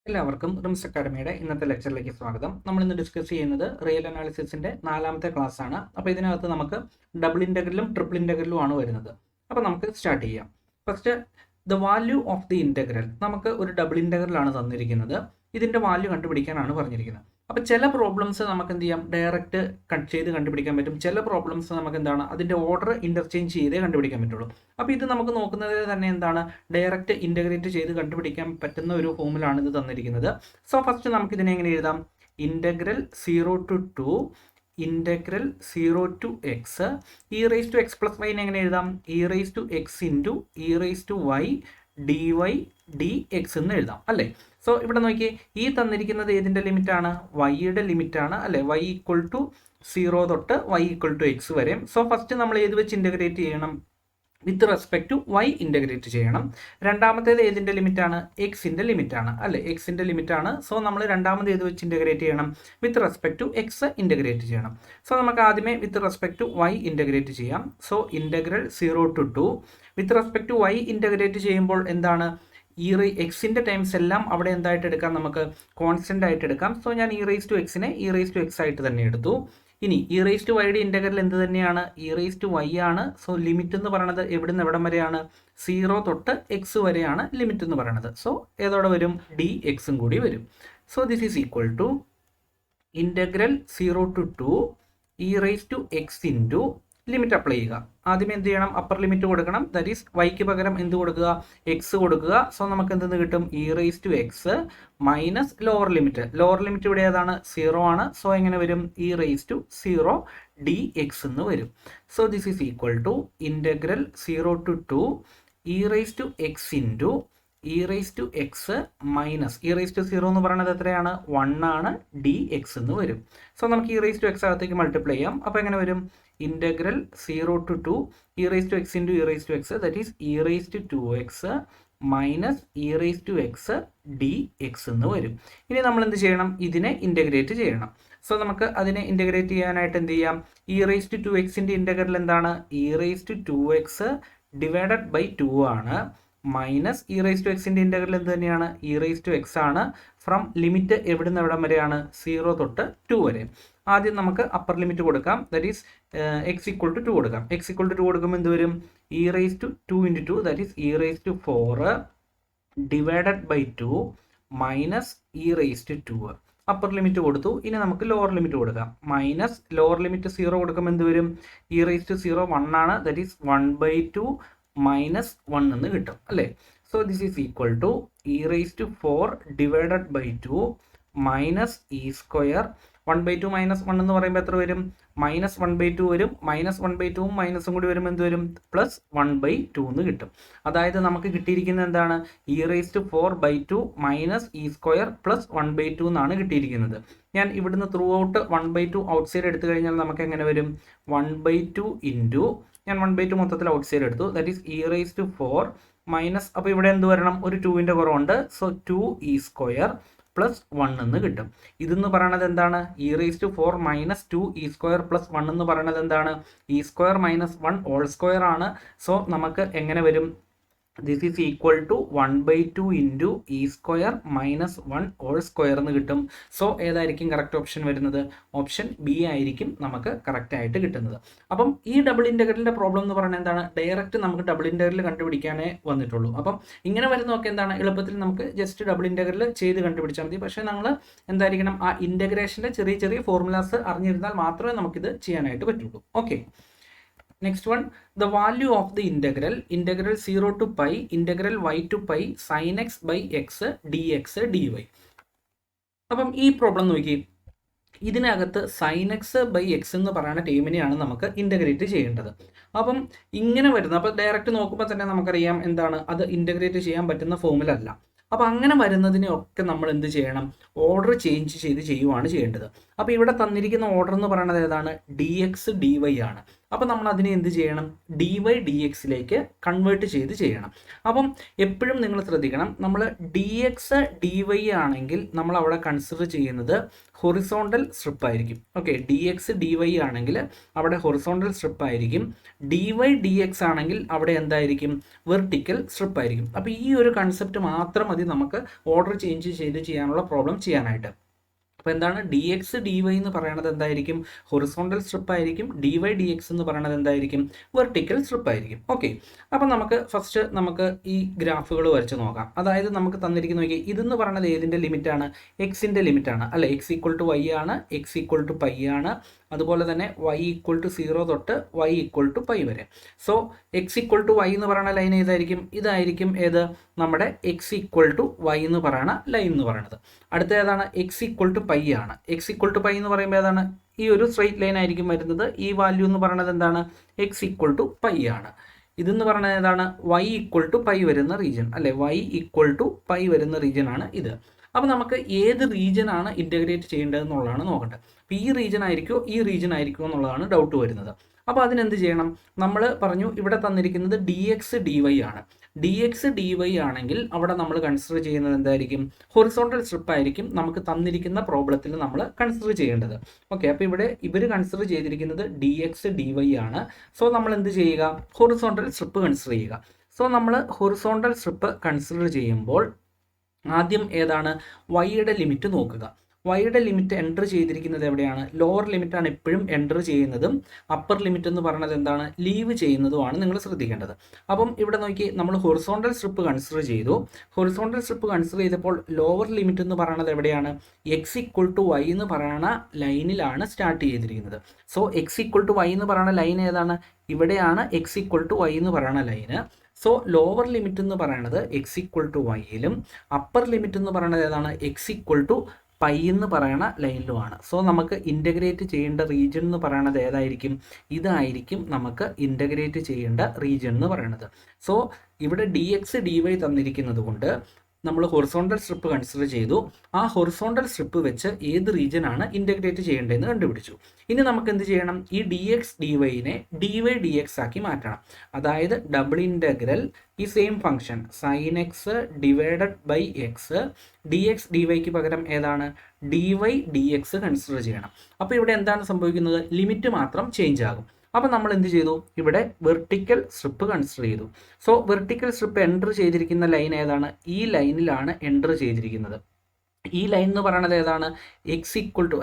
എല്ലാവർക്കും റിംസ് അക്കാഡമിയുടെ ഇന്നത്തെ ലെക്ചറിലേക്ക് സ്വാഗതം. നമ്മൾ ഇന്ന് ഡിസ്കസ് ചെയ്യുന്നത് റിയൽ അനാലിസിസിന്റെ 4ാമത്തെ ക്ലാസ് ആണ്. അപ്പോൾ ഇതിനകത്ത് നമുക്ക് ഡബിൾ ഇന്റഗ്രലും ട്രിപ്പിൾ ഇന്റഗ്രലും ആണ് വരുന്നത്. അപ്പോൾ നമുക്ക് സ്റ്റാർട്ട് ചെയ്യാം. First the value of the integral. നമുക്ക് ഒരു ഡബിൾ ഇന്റഗ്രൽ ആണ് തന്നിരിക്കുന്നത്. ഇതിന്റെ വാല്യൂ കണ്ടുപിടിക്കാനാണ് പറഞ്ഞിരിക്കുന്നത്. അപ്പോൾ ചില പ്രോബ്ലംസ് നമുക്ക് എന്ത് ചെയ്യാം, ഡയറക്റ്റ് കട്ട് ചെയ്ത് കണ്ടുപിടിക്കാൻ പറ്റും. ചില പ്രോബ്ലംസ് നമുക്ക് എന്താണ്, അതിന്റെ ഓർഡർ ഇന്റർചേഞ്ച് ചെയ്തേ കണ്ടുപിടിക്കാൻ പറ്റുള്ളൂ. അപ്പോൾ ഇത് നമുക്ക് നോക്കുന്നത് തന്നെ എന്താണ്, ഡയറക്റ്റ് ഇന്റഗ്രേറ്റ് ചെയ്ത് കണ്ടുപിടിക്കാൻ പറ്റുന്ന ഒരു ഫോമിലാണ് ഇത് തന്നിരിക്കുന്നത്. സോ ഫസ്റ്റ് നമുക്ക് ഇതിനെ എങ്ങനെ എഴുതാം, integral 0 to 2 integral 0 to x e raise to x plus വൈനെ എങ്ങനെ എഴുതാം, e raise to x into e raise to y d y d x എന്ന് എഴുതാം അല്ലേ. സോ ഇവിടെ നോക്കിയേ, ഈ തന്നിരിക്കുന്നത് ഏതിൻ്റെ ലിമിറ്റാണ്, വൈയുടെ ലിമിറ്റാണ് അല്ലേ. വൈ ഈക്വൽ ടു 0 തൊട്ട് വൈ ഈക്വൽ ടു എക്സ് വരെ. സോ ഫസ്റ്റ് നമ്മൾ ഏത് വെച്ച് ഇൻ്റഗ്രേറ്റ് ചെയ്യണം, with respect to y integrate ചെയ്യണം. രണ്ടാമത്തേത് ഏതിൻ്റെ ലിമിറ്റാണ്, എക്സിൻ്റെ ലിമിറ്റാണ് അല്ലേ, എക്സിൻ്റെ ലിമിറ്റാണ്. സോ നമ്മൾ രണ്ടാമത് ഏത് വെച്ച് ഇൻ്റഗ്രേറ്റ് ചെയ്യണം, with respect to x integrate ചെയ്യണം. സോ നമുക്ക് ആദ്യമേ with respect to y integrate ചെയ്യാം. So integral 0 to 2 with respect to y integrate ചെയ്യുമ്പോൾ എന്താണ്, ഈ എക്സിൻ്റെ ടൈംസ് എല്ലാം അവിടെ എന്തായിട്ട് എടുക്കാം, നമുക്ക് കോൺസ്റ്റൻ്റ് ആയിട്ട് എടുക്കാം. സോ ഞാൻ ഇ റേസ് ടു എക്സിനെ ഇ റേസ് ടു എക്സ് ആയിട്ട് തന്നെ എടുത്തു. ഇനി ഇ റേസ് ടു വൈയുടെ ഇൻ്റഗ്രൽ എന്ത് തന്നെയാണ്, ഇ റേസ് ടു വൈ ആണ്. സോ ലിമിറ്റ് എന്ന് പറയുന്നത് എവിടുന്ന് എവിടം വരെയാണ്, 0 തൊട്ട് എക്സ് വരെയാണ് ലിമിറ്റ് എന്ന് പറയുന്നത്. സോ ഏതോടെ വരും, ഡി എക്സും കൂടി വരും. So this is equal to integral 0 to 2 e raise to x into limit apply ചെയ്യുക. ആദ്യം എന്ത് ചെയ്യണം, അപ്പർ ലിമിറ്റ് കൊടുക്കണം. ദാറ്റ് ഈസ് വൈക്ക് പകരം എന്ത് കൊടുക്കുക, എക്സ് കൊടുക്കുക. സോ നമുക്ക് എന്തെന്ന് കിട്ടും, e raise to x minus lower limit. Lower limit ഇവിടെ ഏതാണ്, 0 ആണ്. സോ എങ്ങനെ വരും, e raise to 0 d x എന്ന് വരും. So this is equal to integral 0 to 2 e raise to x into e raise to x minus e raise to 0 എന്ന് പറയുന്നത് എത്രയാണ്, 1 ആണ്, ഡി എക്സ് എന്ന് വരും. സോ നമുക്ക് ഇ റേസ് ടു എക്സ് അകത്തേക്ക് മൾട്ടിപ്ലൈ ചെയ്യാം. അപ്പോൾ എങ്ങനെ വരും, integral 0 to 2 e raise to x into e raise to x, that is e raise to 2x minus e raise to x d x എന്ന് വരും. ഇനി നമ്മൾ എന്ത് ചെയ്യണം, ഇതിനെ ഇൻ്റഗ്രേറ്റ് ചെയ്യണം. സോ നമുക്ക് അതിനെ ഇൻ്റഗ്രേറ്റ് ചെയ്യാനായിട്ട് എന്ത് ചെയ്യാം, ഇ റേസ് ടു 2xൻ്റെ ഇൻ്റഗ്രൽ എന്താണ്, e raise to 2x divided by 2 ആണ്, മൈനസ് ഇ റേസ് ടു എക്സിൻ്റെ ഇൻ്റഗ്രൽ എന്ത് തന്നെയാണ്, ഇ റേസ് ടു എക്സ് ആണ്. ഫ്രം ലിമിറ്റ് എവിടുന്ന് എവിടം വരെയാണ്, 0 തൊട്ട് 2 വരെ. ആദ്യം നമുക്ക് അപ്പർ ലിമിറ്റ് കൊടുക്കാം. That is x equal to 2 കൊടുക്കാം. എക്സ് ഈക്വൽ ടു 2 കൊടുക്കുമ്പോൾ എന്ത് വരും, e raise to 2 into 2 that is e raise to 4 divided by 2 minus e raise to 2. Upper limit കൊടുത്തു. ഇനി നമുക്ക് ലോവർ ലിമിറ്റ് കൊടുക്കാം. മൈനസ് ലോവർ ലിമിറ്റ് 0 കൊടുക്കുമ്പോൾ എന്ത് വരും, ഇ റേസ് ടു 0 1 ആണ്, ദാറ്റ് ഈസ് 1/2 മൈനസ് 1 എന്ന് കിട്ടും അല്ലേ. So this is equal to e raise to 4 divided by 2 minus e square. 1/2 minus 1 എന്ന് പറയുമ്പോൾ എത്ര വരും, മൈനസ് 1/2 വരും. മൈനസ് 1/2 മൈനസും കൂടി വരുമ്പോൾ എന്ത് വരും, പ്ലസ് 1/2 എന്ന് കിട്ടും. അതായത് നമുക്ക് കിട്ടിയിരിക്കുന്നത് എന്താണ്, e raise to 4/2 minus e square plus 1/2 എന്നാണ് കിട്ടിയിരിക്കുന്നത്. ഞാൻ ഇവിടുന്ന് ത്രൂ ഔട്ട് 1/2 ഔട്ട് സൈഡ് എടുത്തു കഴിഞ്ഞാൽ നമുക്ക് എങ്ങനെ വരും, 1/2 ഇൻറ്റു ഞാൻ 1/2 മൊത്തത്തിൽ ഔട്ട് സൈഡ് എടുത്തു, that is e raise to 4 minus, അപ്പോൾ ഇവിടെ എന്ത് വരണം, ഒരു 2ൻ്റെ കുറവുണ്ട്. സോ 2 ഇ സ്ക്വയർ പ്ലസ് 1 എന്ന് കിട്ടും. ഇതെന്ന് പറയണത് എന്താണ്, e raise to 4 minus 2 e square plus 1 എന്ന് പറയുന്നത് എന്താണ്, e square minus 1 whole square ആണ്. സോ നമുക്ക് എങ്ങനെ വരും, this is equal to 1/2 into e square minus 1 whole square എന്ന് കിട്ടും. സോ ഏതായിരിക്കും കറക്റ്റ് ഓപ്ഷൻ വരുന്നത്, ഓപ്ഷൻ ബി ആയിരിക്കും നമുക്ക് കറക്റ്റ് ആയിട്ട് കിട്ടുന്നത്. അപ്പം ഈ ഡബിൾ ഇൻ്റഗ്രലിൻ്റെ പ്രോബ്ലം എന്ന് പറയുന്നത് എന്താണ്, ഡയറക്റ്റ് നമുക്ക് ഡബിൾ ഇൻ്റഗ്രൽ കണ്ടുപിടിക്കാനേ വന്നിട്ടുള്ളൂ. അപ്പം ഇങ്ങനെ വരുന്നതൊക്കെ എന്താണ്, എളുപ്പത്തിൽ നമുക്ക് ജസ്റ്റ് ഡബിൾ ഇൻ്റഗ്രൽ ചെയ്ത് കണ്ടുപിടിച്ചാൽ മതി. പക്ഷേ നമ്മൾ എന്തായിരിക്കണം, ആ ഇൻ്റഗ്രേഷൻ്റെ ചെറിയ ചെറിയ ഫോർമുലാസ് അറിഞ്ഞിരുന്നാൽ മാത്രമേ നമുക്കിത് ചെയ്യാനായിട്ട് പറ്റുള്ളൂ. Okay, next one, the value of the integral 0 to pi integral y to pi sin x by x dx dy. അപ്പം ഈ പ്രോബ്ലം നോക്കി, ഇതിനകത്ത് സൈൻ എക്സ് ബൈ എക്സ് എന്ന് പറയുന്ന ടേമിനെയാണ് നമുക്ക് ഇൻ്റഗ്രേറ്റ് ചെയ്യേണ്ടത്. അപ്പം ഇങ്ങനെ വരുന്നത്, അപ്പോൾ ഡയറക്റ്റ് നോക്കുമ്പോൾ തന്നെ നമുക്കറിയാം എന്താണ്, അത് ഇൻ്റഗ്രേറ്റ് ചെയ്യാൻ പറ്റുന്ന ഫോമിലല്ല. അപ്പോൾ അങ്ങനെ വരുന്നതിനെയൊക്കെ നമ്മൾ എന്ത് ചെയ്യണം, ഓർഡർ ചേഞ്ച് ചെയ്ത് ചെയ്യുവാണ് ചെയ്യേണ്ടത്. അപ്പോൾ ഇവിടെ തന്നിരിക്കുന്ന ഓർഡർ എന്ന് പറയുന്നത് ഏതാണ്, ഡി എക്സ് ഡി വൈ ആണ്. അപ്പോൾ നമ്മൾ അതിനെ എന്ത് ചെയ്യണം, ഡി വൈ ഡി എക്സിലേക്ക് കൺവേർട്ട് ചെയ്യണം. അപ്പം എപ്പോഴും നിങ്ങൾ ശ്രദ്ധിക്കണം, നമ്മൾ ഡി എക്സ് ഡി വൈ ആണെങ്കിൽ നമ്മൾ അവിടെ കൺസിഡർ ചെയ്യുന്നത് ഹൊറിസോണ്ടൽ സ്ട്രിപ്പ് ആയിരിക്കും. Okay, d x d y ആണെങ്കിൽ അവിടെ ഹൊറിസോണ്ടൽ സ്ട്രിപ്പ് ആയിരിക്കും. ഡി വൈ ഡി എക്സ് ആണെങ്കിൽ അവിടെ എന്തായിരിക്കും, വെർട്ടിക്കൽ സ്ട്രിപ്പ് ആയിരിക്കും. അപ്പോൾ ഈ ഒരു കൺസെപ്റ്റ് മാത്രം മതി നമുക്ക് ഓർഡർ ചേഞ്ച് ചെയ്യാനുള്ള പ്രോബ്ലം ചെയ്യാനായിട്ട്. അപ്പോൾ എന്താണ്, ഡി എക്സ് ഡി വൈ എന്ന് പറയുന്നത് എന്തായിരിക്കും, ഹൊറിസോണ്ടൽ സ്ട്രിപ്പ് ആയിരിക്കും. ഡി വൈ ഡി എക്സ് എന്ന് പറയുന്നത് എന്തായിരിക്കും, വെർട്ടിക്കൽ സ്ട്രിപ്പ് ആയിരിക്കും. ഓക്കെ, അപ്പോൾ നമുക്ക് ഫസ്റ്റ് നമുക്ക് ഈ ഗ്രാഫുകൾ വരച്ച് നോക്കാം. അതായത് നമുക്ക് തന്നിരിക്കുന്ന നോക്കി, ഇതെന്ന് പറയുന്നത് ഏതിൻ്റെ ലിമിറ്റാണ്, എക്സിൻ്റെ ലിമിറ്റാണ് അല്ലേ. എക്സ് ഈക്വൽ ടു വൈ ആണ്, എക്സ് ഈക്വൽ ടു പൈ ആണ്. അതുപോലെ തന്നെ y ഈക്വൽ ടു 0 തൊട്ട് y ഈക്വൽ ടു പൈ വരെ. So x equal to y എന്ന് പറയുന്ന ലൈൻ ഏതായിരിക്കും, ഇതായിരിക്കും ഏത്, നമ്മുടെ എക്സ് ഈക്വൽ ടു വൈ എന്ന് പറയുന്ന ലൈൻ എന്ന് പറയുന്നത്. അടുത്ത ഏതാണ്, എക്സ് ഈക്വൽ ടു പൈ ആണ്. എക്സ് ഈക്വൽ ടു പൈ എന്ന് പറയുമ്പോൾ ഏതാണ്, ഈ ഒരു സ്ട്രെയിറ്റ് ലൈൻ ആയിരിക്കും വരുന്നത്. ഈ വാല്യൂ എന്ന് പറയുന്നത് എന്താണ്, എക്സ് ഈക്വൽ ടു പൈ ആണ്. ഇതെന്ന് പറയുന്നത് ഏതാണ്, y ഈക്വൽ ടു പൈ വരുന്ന റീജിയൻ അല്ലെ, y ഈക്വൽ ടു പൈ വരുന്ന റീജിയൻ ആണ് ഇത്. അപ്പോൾ നമുക്ക് ഏത് റീജിയൻ ആണ് ഇൻ്റഗ്രേറ്റ് ചെയ്യേണ്ടതെന്നുള്ളതാണ് നോക്കേണ്ടത്. അപ്പോൾ ഈ റീജിയൻ ആയിരിക്കുമോ എന്നുള്ളതാണ് ഡൗട്ട് വരുന്നത്. അപ്പോൾ അതിനെന്ത് ചെയ്യണം, നമ്മൾ പറഞ്ഞു ഇവിടെ തന്നിരിക്കുന്നത് ഡി എക്സ് ഡി വൈ ആണ്. ഡി എക്സ് ഡി വൈ ആണെങ്കിൽ അവിടെ നമ്മൾ കൺസിഡർ ചെയ്യുന്നത് എന്തായിരിക്കും, ഹൊറിസോണ്ടൽ സ്ട്രിപ്പ് ആയിരിക്കും നമുക്ക് തന്നിരിക്കുന്ന പ്രോബ്ലത്തിൽ നമ്മൾ കൺസിഡർ ചെയ്യേണ്ടത്. ഓക്കെ, അപ്പോൾ ഇവിടെ ഇവർ കൺസിഡർ ചെയ്തിരിക്കുന്നത് ഡി എക്സ് ഡി വൈ ആണ്. സോ നമ്മൾ എന്ത് ചെയ്യുക, ഹൊറിസോണ്ടൽ സ്ട്രിപ്പ് കൺസിഡർ ചെയ്യുക. സോ നമ്മൾ ഹൊറിസോണ്ടൽ സ്ട്രിപ്പ് കൺസിഡർ ചെയ്യുമ്പോൾ ആദ്യം ഏതാണ്, വൈയുടെ ലിമിറ്റ് നോക്കുക. വൈയുടെ ലിമിറ്റ് എൻ്റർ ചെയ്തിരിക്കുന്നത് എവിടെയാണ്, ലോവർ ലിമിറ്റാണ് എപ്പോഴും എൻ്റർ ചെയ്യുന്നതും അപ്പർ ലിമിറ്റ് എന്ന് പറയുന്നത് എന്താണ്, ലീവ് ചെയ്യുന്നതുമാണ് നിങ്ങൾ ശ്രദ്ധിക്കേണ്ടത്. അപ്പം ഇവിടെ നോക്കി, നമ്മൾ ഹൊറിസോണ്ടൽ സ്ട്രിപ്പ് കൺസിഡർ ചെയ്തു. ഹൊറിസോണ്ടൽ സ്ട്രിപ്പ് കൺസിഡർ ചെയ്തപ്പോൾ ലോവർ ലിമിറ്റ് എന്ന് പറയുന്നത് എവിടെയാണ്, എക്സ് ഈക്വൽ ടു വൈ എന്ന് പറയുന്ന ലൈനിലാണ് സ്റ്റാർട്ട് ചെയ്തിരിക്കുന്നത്. So x equal to y എന്ന് പറയുന്ന ലൈൻ ഏതാണ്, ഇവിടെയാണ് എക്സ് ഈക്വൽ ടു വൈ എന്ന് പറയുന്ന ലൈന്. സോ ലോവർ ലിമിറ്റ് എന്ന് പറയുന്നത് എക്സ് ഈക്വൽ ടു വൈയിലും അപ്പർ ലിമിറ്റ് എന്ന് പറയുന്നത് ഏതാണ്, എക്സ് ഈക്വൽ ടു പൈ എന്ന് പറയുന്ന ലൈനിലുമാണ്. സോ നമുക്ക് ഇൻ്റഗ്രേറ്റ് ചെയ്യേണ്ട റീജിയൻ എന്ന് പറയുന്നത് ഏതായിരിക്കും, ഇതായിരിക്കും നമുക്ക് ഇൻ്റഗ്രേറ്റ് ചെയ്യേണ്ട റീജിയൻ എന്ന് പറയുന്നത്. സോ ഇവിടെ ഡി എക്സ് ഡി വൈ തന്നിരിക്കുന്നത് കൊണ്ട് നമ്മൾ ഹൊറിസോണ്ടൽ സ്ട്രിപ്പ് കൺസിഡർ ചെയ്തു. ആ ഹൊറിസോണ്ടൽ സ്ട്രിപ്പ് വെച്ച് ഏത് റീജിയൻ ആണ് ഇൻ്റഗ്രേറ്റ് ചെയ്യേണ്ടതെന്ന് കണ്ടുപിടിച്ചു. ഇനി നമുക്ക് എന്ത് ചെയ്യണം, ഈ ഡി എക്സ് ഡി വൈനെ ഡി വൈ ഡി എക്സ് ആക്കി മാറ്റണം. അതായത് ഡബിൾ ഇൻ്റഗ്രൽ ഈ same function sine x divided by x, d x d വൈക്ക് പകരം ഏതാണ്, d y d x consider ചെയ്യണം. അപ്പോൾ ഇവിടെ എന്താണ് സംഭവിക്കുന്നത്, ലിമിറ്റ് മാത്രം ചേഞ്ച് ആകും. അപ്പോൾ നമ്മൾ എന്ത് ചെയ്തു, ഇവിടെ വെർട്ടിക്കൽ സ്ട്രിപ്പ് കൺസിഡർ ചെയ്തു. സോ വെർട്ടിക്കൽ സ്ട്രിപ്പ് എൻ്റർ ചെയ്തിരിക്കുന്ന ലൈൻ ഏതാണ്, ഈ ലൈനിലാണ് എൻ്റർ ചെയ്തിരിക്കുന്നത്. ഈ ലൈൻ എന്ന് പറയുന്നത് ഏതാണ്, എക്സ് ഈക്വൽ ടു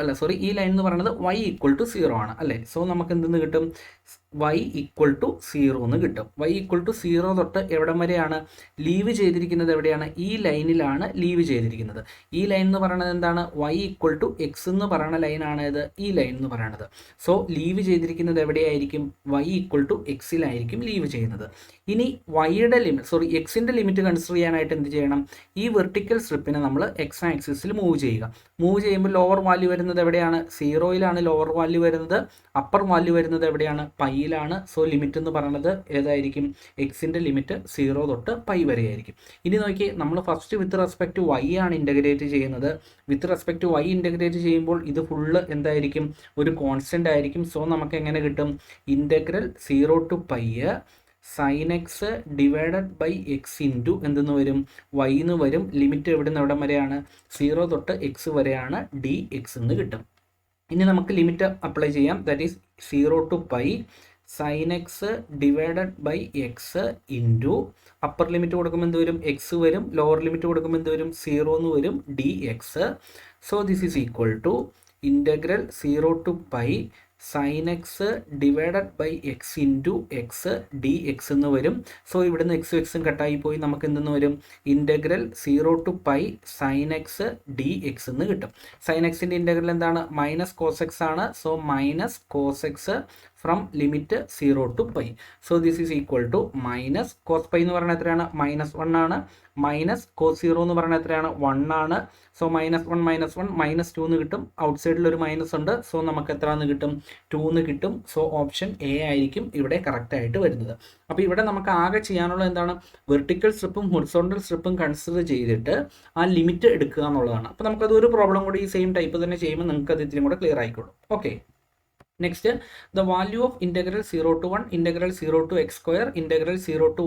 ഈ ലൈൻ എന്ന് പറയുന്നത് വൈ ഈക്വൽ ടു 0 ആണ് അല്ലേ. സോ നമുക്ക് എന്തെന്ന് കിട്ടും, y ഈക്വൽ ടു 0 എന്ന് കിട്ടും. y ഈക്വൽ ടു 0 തൊട്ട് എവിടം വരെയാണ് ലീവ് ചെയ്തിരിക്കുന്നത്, എവിടെയാണ്, ഈ ലൈനിലാണ് ലീവ് ചെയ്തിരിക്കുന്നത്. ഈ ലൈൻ എന്ന് പറയുന്നത് എന്താണ്, y ഈക്വൽ ടു എക്സ് എന്ന് പറയുന്ന ലൈനാണ് ഇത്, ഈ ലൈൻ എന്ന് പറയുന്നത്. സോ ലീവ് ചെയ്തിരിക്കുന്നത് എവിടെയായിരിക്കും, y ഈക്വൽ ടു എക്സിലായിരിക്കും ലീവ് ചെയ്യുന്നത്. ഇനി വൈയുടെ ലിമിറ്റ് എക്സിൻ്റെ ലിമിറ്റ് കൺസിഡർ ചെയ്യാനായിട്ട് എന്ത് ചെയ്യണം, ഈ വെർട്ടിക്കൽ സ്ട്രിപ്പിനെ നമ്മൾ എക്സ് ആക്സിസിൽ മൂവ് ചെയ്യുക. മൂവ് ചെയ്യുമ്പോൾ ലോവർ വാല്യൂ വരുന്നത് എവിടെയാണ്, 0യിലാണ് ലോവർ വാല്യൂ വരുന്നത്. അപ്പർ വാല്യൂ വരുന്നത് എവിടെയാണ്, പൈയിലാണ്. സോ ലിമിറ്റ് എന്ന് പറയുന്നത് ഏതായിരിക്കും, എക്സിൻ്റെ ലിമിറ്റ് 0 തൊട്ട് പൈ വരെ ആയിരിക്കും. ഇനി നോക്കി, നമ്മൾ first with respect to y ആണ് ഇൻ്റഗ്രേറ്റ് ചെയ്യുന്നത്. With respect to y integrate ചെയ്യുമ്പോൾ ഇത് ഫുള്ള് എന്തായിരിക്കും, ഒരു കോൺസ്റ്റൻ്റ് ആയിരിക്കും. സോ നമുക്ക് എങ്ങനെ കിട്ടും, integral 0 to pi sine x divided by x into എന്തെന്ന് വരും, വൈ എന്ന് വരും. ലിമിറ്റ് എവിടെ നിന്ന് എവിടം വരെയാണ്, 0 തൊട്ട് എക്സ് വരെയാണ്, ഡി എക്സ് എന്ന് കിട്ടും. ഇനി നമുക്ക് ലിമിറ്റ് അപ്ലൈ ചെയ്യാം. That is 0 to pi sine x divided by x into upper limit കൊടുക്കുമ്പോൾ എന്ത് വരും, എക്സ് വരും. ലോവർ ലിമിറ്റ് കൊടുക്കുമ്പോൾ എന്ത് വരും, 0 എന്ന് വരും, d x. So this is equal to integral 0 to pi sine x divided by x into x d x എന്ന് വരും. സോ ഇവിടുന്ന് എക്സും എക്സും കട്ടായി പോയി നമുക്ക് എന്തെന്ന് വരും, integral 0 to pi sine x d x എന്ന് കിട്ടും. സൈൻ എക്സിൻ്റെ ഇൻ്റഗ്രൽ എന്താണ്, മൈനസ് കോസ് എക്സ് ആണ്. So minus cos x from limit 0 to pi. So this is equal to minus cos pi എന്ന് പറയുന്നത് എത്രയാണ്, -1 ആണ്. മൈനസ് കോസ് 0 എന്ന് പറയുന്നത് എത്രയാണ്, 1 ആണ്. സോ -1 -2 എന്ന് കിട്ടും. ഔട്ട് സൈഡിൽ ഒരു മൈനസ് ഉണ്ട്. സോ നമുക്ക് എത്ര എന്ന് കിട്ടും, 2 എന്ന് കിട്ടും. സോ ഓപ്ഷൻ എ ആയിരിക്കും ഇവിടെ കറക്റ്റ് ആയിട്ട് വരുന്നത്. അപ്പോൾ ഇവിടെ നമുക്ക് ആകെ ചെയ്യാനുള്ളത് എന്താണ്, വെർട്ടിക്കൽ സ്ട്രിപ്പും ഹൊറിസോണ്ടൽ സ്ട്രിപ്പും കൺസിഡർ ചെയ്തിട്ട് ആ ലിമിറ്റ് എടുക്കുക എന്നുള്ളതാണ്. അപ്പോൾ നമുക്കത് ഒരു പ്രോബ്ലം കൂടി ഈ സെയിം ടൈപ്പ് തന്നെ ചെയ്യുമ്പോൾ നിങ്ങൾക്ക് അത് ഇതിലും കൂടെ ക്ലിയർ ആയിക്കോളും. Okay. Next, the value of integral 0 to 1, integral 0 to x square, integral 0 to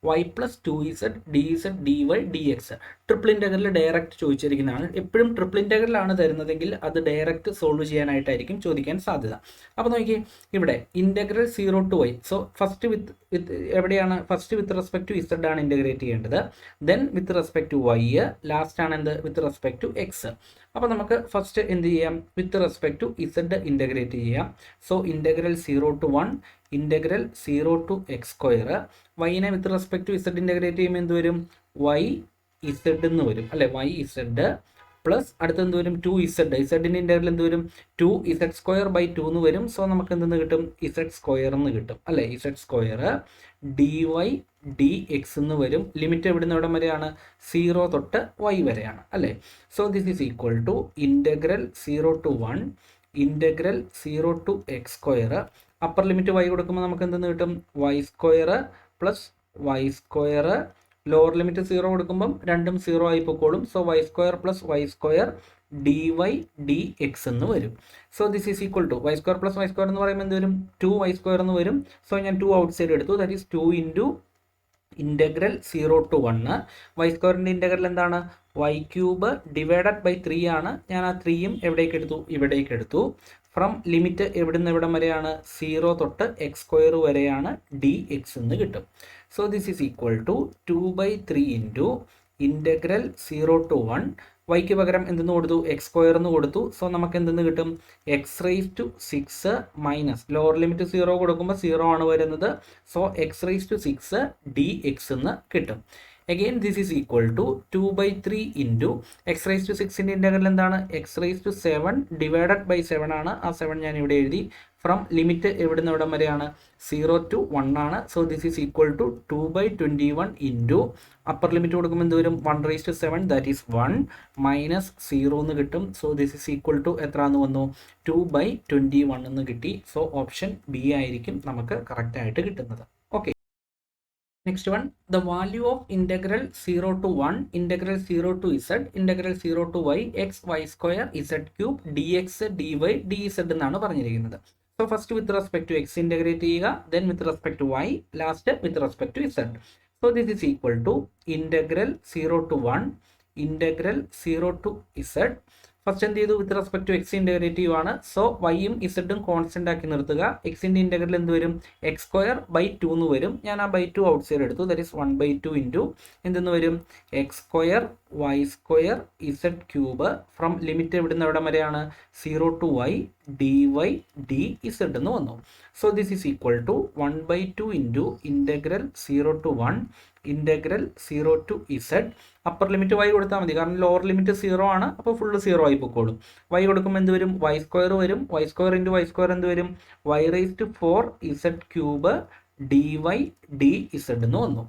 y plus 2z, dz, dy, dx. Triple integral direct ചോദിച്ചിരിക്കുന്നതാണ്. എപ്പോഴും ട്രിപ്പിൾ ഇൻ്റഗ്രലാണ് തരുന്നതെങ്കിൽ അത് ഡയറക്റ്റ് സോൾവ് ചെയ്യാനായിട്ടായിരിക്കും ചോദിക്കാൻ സാധ്യത. അപ്പോൾ നോക്കി ഇവിടെ integral 0 to y. So first എവിടെയാണ് first with respect to z ആണ് ഇൻ്റഗ്രേറ്റ് ചെയ്യേണ്ടത്. Then with respect to y, last ആണ് എന്ത് വിത്ത് റെസ്പെക്ട് ടു എക്സ്. അപ്പോൾ നമുക്ക് ഫസ്റ്റ് എന്ത് ചെയ്യാം, with respect to z integrate ചെയ്യാം. So integral 0 to 1, integral 0 to x square. വൈനെ with respect to z integrate ചെയ്യുമ്പോൾ എന്ത് വരും, y ഇസഡ് എന്ന് വരും അല്ലെ, y ഇസഡ് പ്ലസ് അടുത്ത് എന്ത് വരും 2z. ഇസഡിൻ്റെ ഇൻ്റഗ്രൽ എന്ത് വരും 2z സ്ക്വയർ ബൈ 2 എന്ന് വരും. സോ നമുക്ക് എന്തെന്ന് കിട്ടും, ഇസഡ് സ്ക്വയർ എന്ന് കിട്ടും അല്ലെ, ഇസഡ് സ്ക്വയർ dy dx എന്ന് വരും. ലിമിറ്റ് എവിടുന്ന് എവിടം വരെയാണ്, 0 തൊട്ട് y വരെയാണ് അല്ലേ. So this is equal to integral 0 to 1, integral 0 to x square. Upper limit y കൊടുക്കുമ്പോൾ നമുക്ക് എന്തെന്ന് കിട്ടും, y square plus y square. Lower limit 0 കൊടുക്കുമ്പം രണ്ടും 0 ആയി പൊക്കോളും. So y square plus y square dy dx എന്ന് വരും. So this is equal to y square plus y square എന്ന് പറയുമ്പോൾ എന്ത് വരും, 2y സ്ക്വയർ എന്ന് വരും. സോ ഞാൻ 2 ഔട്ട് സൈഡ് എടുത്തു, that is 2 into integral 0 to 1. y സ്ക്വയറിൻ്റെ ഇൻ്റഗ്രൽ എന്താണ്, y ക്യൂബ് ഡിവൈഡഡ് ബൈ 3 ആണ്. ഞാൻ ആ 3യും എവിടേക്ക് എടുത്തു, ഇവിടേക്ക് എടുത്തു. ഫ്രം ലിമിറ്റ് എവിടുന്ന് എവിടം വരെയാണ്, 0 തൊട്ട് എക്സ് സ്ക്വയർ വരെയാണ് dx എന്ന് കിട്ടും. So this is equal to 2/3 into integral 0 to 1. വൈക്ക് പകരം എന്തെന്ന് കൊടുത്തു, എക്സ് സ്ക്വയർ എന്ന് കൊടുത്തു. സോ നമുക്ക് എന്തെന്ന് കിട്ടും, x raise to 6 minus lower limit 0 കൊടുക്കുമ്പോൾ 0 ആണ് വരുന്നത്. So x raise to 6 dx എന്ന് കിട്ടും. Again this is equal to 2/3 into x raised to 6ൻ്റെ ഇൻ്റഗ്രൽ എന്താണ്, x raised to 7 divided by 7 ആണ്. ആ 7 ഞാൻ ഇവിടെ എഴുതി. ഫ്രം ലിമിറ്റ് എവിടുന്ന് എവിടം വരെയാണ്, 0 to 1 ആണ്. So this is equal to 2/21 into upper limit കൊടുക്കുമ്പോൾ എന്ത് വരും, 1 raised to 7 that is 1 minus 0 എന്ന് കിട്ടും. So this is equal to എത്ര എന്ന് വന്നു, 2/21 എന്ന് കിട്ടി. സോ ഓപ്ഷൻ ബി ആയിരിക്കും നമുക്ക് കറക്റ്റ് ആയിട്ട് കിട്ടുന്നത്. Okay, next one, the value of integral 0 to 1, integral 0 to z, integral 0 to y, x y square z cube dx dy dz എന്നാണ് പറഞ്ഞിരിക്കുന്നത്. So first with respect to x integrate ചെയ്യുക, then with respect to y, last with respect to z. So this is equal to integral 0 to 1, integral 0 to z. First എന്ത് ചെയ്തു, with respect to x integrate ചെയ്യുവാണ്. So വൈയും ഇസഡും constant ആക്കി നിർത്തുക. എക്സിൻ്റെ integral എന്ത് വരും, എക്സ് സ്ക്വയർ ബൈ 2 എന്ന് വരും. ഞാൻ ആ ബൈ 2 ഔട്ട് സൈഡ് എടുത്തു, ദാറ്റ് ഈസ് 1/2 ഇൻറ്റു എന്തെന്ന് വരും, x square y square z cube. From limit എവിടുന്ന് എവിടം വരെയാണ്, 0 to y dy dz എന്ന് വന്നു. So this is equal to 1/2 into integral 0 to 1, integral 0 to z. Upper limit y കൊടുത്താൽ മതി, കാരണം ലോവർ ലിമിറ്റ് 0 ആണ്. അപ്പോൾ ഫുള്ള് 0 ആയി പൊക്കോളും. y കൊടുക്കുമ്പോൾ എന്ത് വരും, y സ്ക്വയർ വരും. y square into y square എന്ത് വരും, y raise to 4 z cube dy dz എന്ന് വന്നു.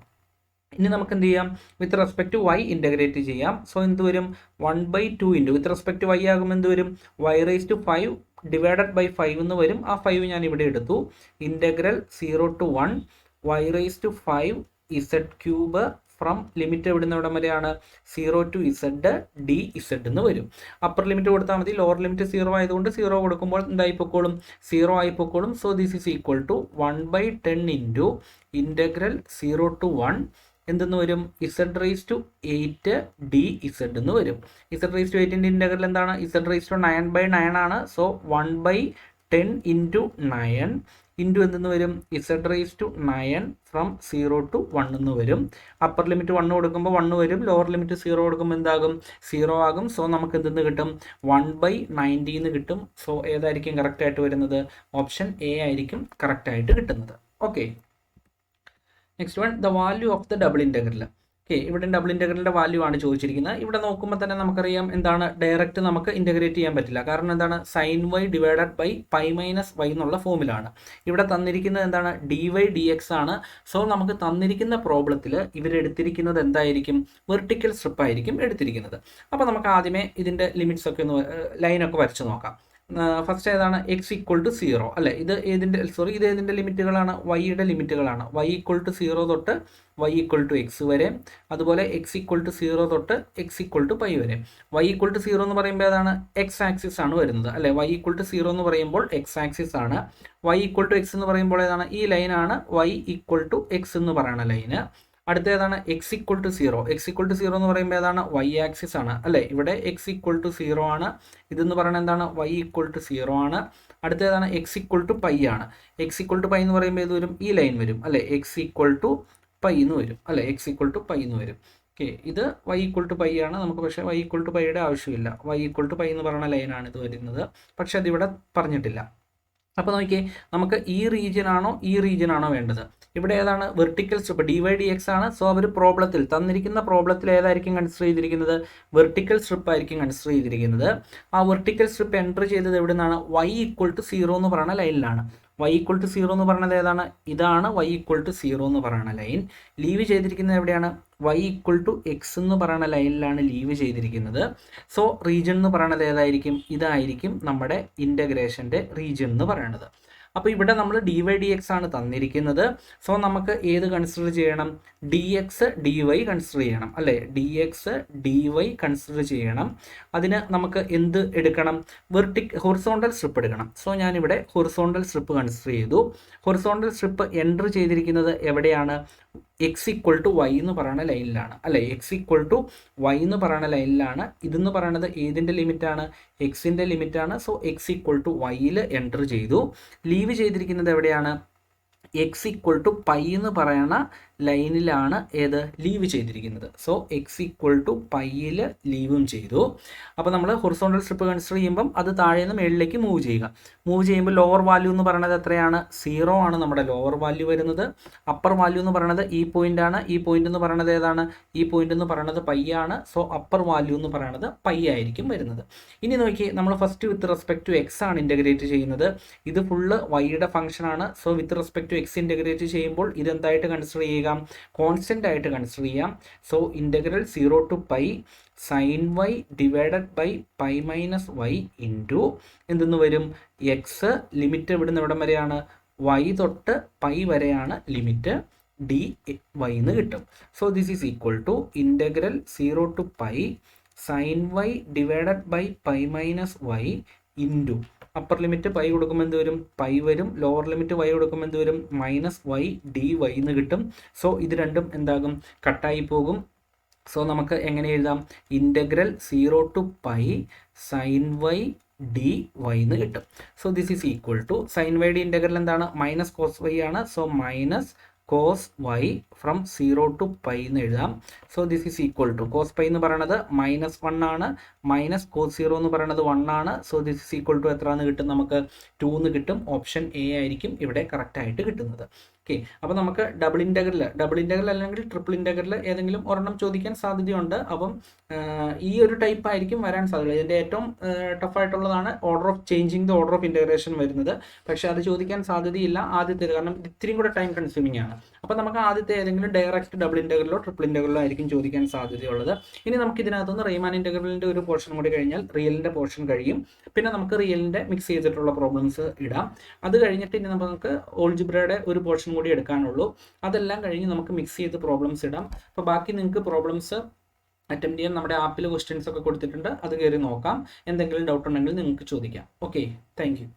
ഇനി നമുക്ക് എന്ത് ചെയ്യാം, with respect to y integrate ചെയ്യാം. സോ എന്ത് വരും, 1/2 into with respect to y ആകുമ്പോൾ എന്ത് വരും, y raise to 5 divided by 5 എന്ന് വരും. ആ 5 ഞാൻ ഇവിടെ എടുത്തു. Integral 0 to 1 y raise to 5 z cube. From limit എവിടുന്ന് എവിടം വരെയാണ്, 0 to z dz എന്ന് വരും. അപ്പർ ലിമിറ്റ് കൊടുത്താൽ മതി, ലോവർ ലിമിറ്റ് 0 ആയതുകൊണ്ട് 0 കൊടുക്കുമ്പോൾ എന്തായി പൊക്കോളും, 0 ആയി പൊക്കോളും. So this is equal to 1/10 into integral 0 to 1 എന്തെന്ന് വരും, z റേസ് ടു 8 dz എന്ന് വരും. z റേസ് ടു 8ൻ്റെ ഇൻ്റഗ്രൽ എന്താണ്, z റേസ് ടു 9/9 ആണ്. സോ 1/10 ഇൻറ്റു 9 ഇൻറ്റു എന്തെന്ന് വരും, z raise to 9 from 0 to 1 എന്ന് വരും. അപ്പർ ലിമിറ്റ് 1 കൊടുക്കുമ്പോൾ 1 വരും, ലോവർ ലിമിറ്റ് 0 കൊടുക്കുമ്പോൾ എന്താകും, 0 ആകും. സോ നമുക്ക് എന്തെന്ന് കിട്ടും, 1/90 എന്ന് കിട്ടും. സോ ഏതായിരിക്കും കറക്റ്റ് ആയിട്ട് വരുന്നത്, ഓപ്ഷൻ എ ആയിരിക്കും കറക്റ്റ് ആയിട്ട് കിട്ടുന്നത്. Okay, next one, the value of the double integral. Okay, ഇവിടെ ഡബിൾ ഇൻ്റഗ്രലിൻ്റെ വാല്യൂ ആണ് ചോദിച്ചിരിക്കുന്നത്. ഇവിടെ നോക്കുമ്പോൾ തന്നെ നമുക്കറിയാം എന്താണ്, ഡയറക്റ്റ് നമുക്ക് ഇൻ്റഗ്രേറ്റ് ചെയ്യാൻ പറ്റില്ല. കാരണം എന്താണ്, sine y divided by pi minus y എന്നുള്ള ഫോമിലാണ്. ഇവിടെ തന്നിരിക്കുന്നത് എന്താണ്, dy dx ആണ്. സോ നമുക്ക് തന്നിരിക്കുന്ന പ്രോബ്ലത്തിൽ ഇവരെടുത്തിരിക്കുന്നത് എന്തായിരിക്കും, വെർട്ടിക്കൽ സ്ട്രിപ്പ് ആയിരിക്കും എടുത്തിരിക്കുന്നത്. അപ്പോൾ നമുക്ക് ആദ്യമേ ഇതിൻ്റെ ലിമിറ്റ്സ് ഒക്കെ ഒന്ന് ലൈനൊക്കെ വരച്ച് നോക്കാം. ഫസ്റ്റ് ഏതാണ് എക്സ് ഈക്വൽ ടു 0 അല്ലേ, ഇത് ഏതിൻ്റെ ലിമിറ്റുകളാണ്, വൈയുടെ ലിമിറ്റുകളാണ്. y ഈക്വൽ ടു 0 തൊട്ട് y ഈക്വൽ ടു എക്സ് വരെ, അതുപോലെ എക്സ് ഈക്വൽ ടു 0 തൊട്ട് എക്സ് ഈക്വൽ ടു പൈ വരെ. y ഈക്വൽ ടു 0 എന്ന് പറയുമ്പോൾ ഏതാണ്, എക്സ് ആക്സിസ് ആണ് വരുന്നത് അല്ലേ. y ഈക്വൽ ടു 0 എന്ന് പറയുമ്പോൾ എക്സ് ആക്സിസ് ആണ്. y ഈക്വൽ ടു എക്സ് എന്ന് പറയുമ്പോൾ ഏതാണ്, ഈ ലൈനാണ് y ഈക്വൽ ടു എക്സ് എന്ന് പറയുന്ന ലൈന്. അടുത്ത ഏതാണ്, x equal to 0. X equal to 0 എന്ന് പറയുമ്പോൾ ഏതാണ്, വൈ ആക്സിസ് ആണ് അല്ലേ. ഇവിടെ എക്സ് ഈക്വൽ ടു 0 ആണ്, ഇതെന്ന് പറയുന്നത് എന്താണ്, വൈ ഈക്വൽ ടു 0 ആണ്. അടുത്ത ഏതാണ്, എക്സ് ഈക്വൽ ടു പൈ ആണ്. എക്സ് ഈക്വൽ ടു പൈ എന്ന് പറയുമ്പോൾ ഏത് വരും, ഈ ലൈൻ വരും അല്ലേ. എക്സ് ഈക്വൽ ടു പൈ എന്ന് വരും അല്ലേ, എക്സ് ഈക്വൽ ടു പൈ എന്ന് വരും. ഓക്കെ, ഇത് വൈ ഈക്വൽ ടു പൈ ആണ്. നമുക്ക് പക്ഷേ വൈ ഈക്വൽ ടു പൈയുടെ ആവശ്യമില്ല. വൈ ഈക്വൽ ടു പൈ എന്ന് പറയുന്ന ലൈനാണ് ഇത് വരുന്നത്, പക്ഷെ അതിവിടെ പറഞ്ഞിട്ടില്ല. അപ്പോൾ നോക്കിയേ, നമുക്ക് ഈ റീജിയൻ ആണോ വേണ്ടത്. ഇവിടെ ഏതാണ്, വെർട്ടിക്കൽ സ്ട്രിപ്പ് DY/DX ആണ്. സോ അവർ തന്നിരിക്കുന്ന പ്രോബ്ലത്തിൽ ഏതായിരിക്കും കൺസിഡർ ചെയ്തിരിക്കുന്നത്, വെർട്ടിക്കൽ സ്ട്രിപ്പ് ആയിരിക്കും കൺസിഡർ ചെയ്തിരിക്കുന്നത്. ആ വെർട്ടിക്കൽ സ്ട്രിപ്പ് എൻ്റർ ചെയ്തത് എവിടെ നിന്നാണ്, y ഈക്വൽ ടു 0 എന്ന് പറയുന്ന ലൈനിലാണ്. y ഈക്വൽ ടു 0 എന്ന് പറയുന്നത് ഏതാണ്, ഇതാണ് y ഈക്വൽ ടു 0 എന്ന് പറയുന്ന ലൈൻ. ലീവ് ചെയ്തിരിക്കുന്നത് എവിടെയാണ്, y ഈക്വൽ ടു എക്സ് എന്ന് പറയുന്ന ലൈനിലാണ് ലീവ് ചെയ്തിരിക്കുന്നത്. സോ റീജിയൻ എന്ന് പറയുന്നത് ഏതായിരിക്കും, ഇതായിരിക്കും നമ്മുടെ ഇൻ്റഗ്രേഷൻ്റെ റീജിയൻ എന്ന് പറയുന്നത്. അപ്പോൾ ഇവിടെ നമ്മൾ DY/DX ആണ് തന്നിരിക്കുന്നത്. സോ നമുക്ക് ഏത് കൺസിഡർ ചെയ്യണം, DX DY കൺസിഡർ ചെയ്യണം അല്ലേ. DX DY കൺസിഡർ ചെയ്യണം. അതിന് നമുക്ക് എന്ത് എടുക്കണം, ഹൊറിസോണ്ടൽ സ്ട്രിപ്പ് എടുക്കണം. സോ ഞാനിവിടെ ഹൊറിസോണ്ടൽ സ്ട്രിപ്പ് കൺസിഡർ ചെയ്തു. ഹൊറിസോണ്ടൽ സ്ട്രിപ്പ് എൻ്റർ ചെയ്തിരിക്കുന്നത് എവിടെയാണ്, എക്സ് ഈക്വൽ ടു വൈ എന്ന് പറയുന്ന ലൈനിലാണ് അല്ലേ. എക്സ് ഈക്വൽ ടു വൈ എന്ന് പറയുന്ന ലൈനിലാണ്. ഇതെന്ന് പറയുന്നത് ഏതിൻ്റെ ലിമിറ്റാണ്, എക്സിൻ്റെ ലിമിറ്റാണ്. സോ എക്സ് ഈക്വൽ ടു വൈയിൽ എൻ്റർ ചെയ്തു. ലീവ് ചെയ്തിരിക്കുന്നത് എവിടെയാണ്, എക്സ് ഈക്വൽ ടു പൈ എന്ന് പറയുന്ന ലൈനിലാണ് ഏത് ലീവ് ചെയ്തിരിക്കുന്നത്. സോ എക്സ് ഈക്വൽ ടു പൈയിൽ ലീവും ചെയ്തു. അപ്പോൾ നമ്മൾ ഹൊറിസോണ്ടൽ സ്ട്രിപ്പ് കൺസിഡർ ചെയ്യുമ്പം അത് താഴെ നിന്ന് മുകളിലേക്ക് മൂവ് ചെയ്യുക. മൂവ് ചെയ്യുമ്പോൾ ലോവർ വാല്യൂ എന്ന് പറയുന്നത് എത്രയാണ്, 0 ആണ് നമ്മുടെ ലോവർ വാല്യൂ വരുന്നത്. അപ്പർ വാല്യൂ എന്ന് പറയുന്നത് ഈ പോയിന്റ് ആണ്. ഈ പോയിന്റ് എന്ന് പറയുന്നത് ഏതാണ്, ഈ പോയിന്റ് എന്ന് പറയുന്നത് പൈ ആണ്. സോ അപ്പർ വാല്യൂ എന്ന് പറയുന്നത് പൈ ആയിരിക്കും വരുന്നത്. ഇനി നോക്കി, നമ്മൾ first with respect to x ആണ് ഇൻ്റഗ്രേറ്റ് ചെയ്യുന്നത്. ഇത് ഫുള്ള് വൈയുടെ ഫംഗ്ഷൻ ആണ്. So with respect to x integrate ചെയ്യുമ്പോൾ ഇതെന്തായിട്ട് കൺസിഡർ ചെയ്യുക, കോൺസ്റ്റന്റ് ആയിട്ട് കൺസിഡർ ചെയ്യാം. So integral 0 to pi sine y divided by pi minus y into എന്തെന്ന് വരും, എക്സ് ലിമിറ്റ് ഇവിടുന്ന് എവിടം വരെയാണ്, വൈ തൊട്ട് പൈ വരെയാണ് ലിമിറ്റ്, ഡി വൈ എന്ന് കിട്ടും. So this is equal to integral 0 to pi sine y divided by pi minus y into upper limit pi കൊടുക്കുമ്പോൾ എന്ത് വരും, പൈ വരും. ലോവർ ലിമിറ്റ് വൈ കൊടുക്കുമ്പോൾ എന്ത് വരും, മൈനസ് വൈ ഡി വൈ എന്ന് കിട്ടും. സോ ഇത് രണ്ടും എന്താകും, കട്ടായി പോകും. സോ നമുക്ക് എങ്ങനെ എഴുതാം, integral 0 to pi sine y d y എന്ന് കിട്ടും. So this is equal to sine y d integral എന്താണ്, മൈനസ് കോസ് വൈ ആണ്. So minus cos y from 0 to pi എന്ന് എഴുതാം. So this is equal to cos pi എന്ന് പറയുന്നത് -1 ആണ്, minus cos 0 എന്ന് പറയുന്നത് 1 ആണ്. So this is equal to എത്ര എന്ന് കിട്ടും, നമുക്ക് 2 എന്ന് കിട്ടും. ഓപ്ഷൻ എ ആയിരിക്കും ഇവിടെ കറക്റ്റ് ആയിട്ട് കിട്ടുന്നത്. ഓക്കെ, അപ്പോൾ നമുക്ക് ഡബിൾ ഇൻ്റഗ്രൽ അല്ലെങ്കിൽ ട്രിപ്പിൾ ഇൻ്റഗ്രൽ ഏതെങ്കിലും ഒരെണ്ണം ചോദിക്കാൻ സാധ്യതയുണ്ട്. അപ്പം ഈ ഒരു ടൈപ്പ് ആയിരിക്കും വരാൻ സാധ്യത. ഇതിൻ്റെ ഏറ്റവും ടഫായിട്ടുള്ളതാണ് changing the order of integration വരുന്നത്. പക്ഷേ അത് ചോദിക്കാൻ സാധ്യതയില്ല ആദ്യത്തേത്, കാരണം ഇത്തിരിയും കൂടെ ടൈം കൺസ്യൂമിംഗ് ആണ്. അപ്പോൾ നമുക്ക് ആദ്യത്തെ ഏതെങ്കിലും ഡയറക്റ്റ് ഡബിൾ ഇൻ്റഗ്രലോ ട്രിപ്പിൾ ഇൻ്റഗ്രലോ ആയിരിക്കും ചോദിക്കാൻ സാധ്യതയുള്ളത്. ഇനി നമുക്ക് ഇതിനകത്തുനിന്ന് റീമാൻ ഇൻ്റഗ്രലിൻ്റെ ഒരു പോർഷൻ കൂടി കഴിഞ്ഞാൽ റിയലിൻ്റെ പോർഷൻ കഴിയും. പിന്നെ നമുക്ക് റിയലിൻ്റെ മിക്സ് ചെയ്തിട്ടുള്ള പ്രോബ്ലംസ് ഇടാം. അത് കഴിഞ്ഞിട്ട് ഇനി നമുക്ക് ഓൾജിബ്രയുടെ ഒരു പോർഷൻ കൂടി എടുക്കാനുള്ളൂ. അതെല്ലാം കഴിഞ്ഞ് നമുക്ക് മിക്സ് ചെയ്ത് പ്രോബ്ലംസ് ഇടാം. അപ്പോൾ ബാക്കി നിങ്ങൾക്ക് പ്രോബ്ലംസ് അറ്റംപ്റ്റ് ചെയ്യാൻ നമ്മുടെ ആപ്പിൽ ക്വസ്റ്റ്യൻസ് ഒക്കെ കൊടുത്തിട്ടുണ്ട്. അത് കയറി നോക്കാം. എന്തെങ്കിലും ഡൗട്ട് ഉണ്ടെങ്കിൽ നിങ്ങൾക്ക് ചോദിക്കാം. Okay, thank you.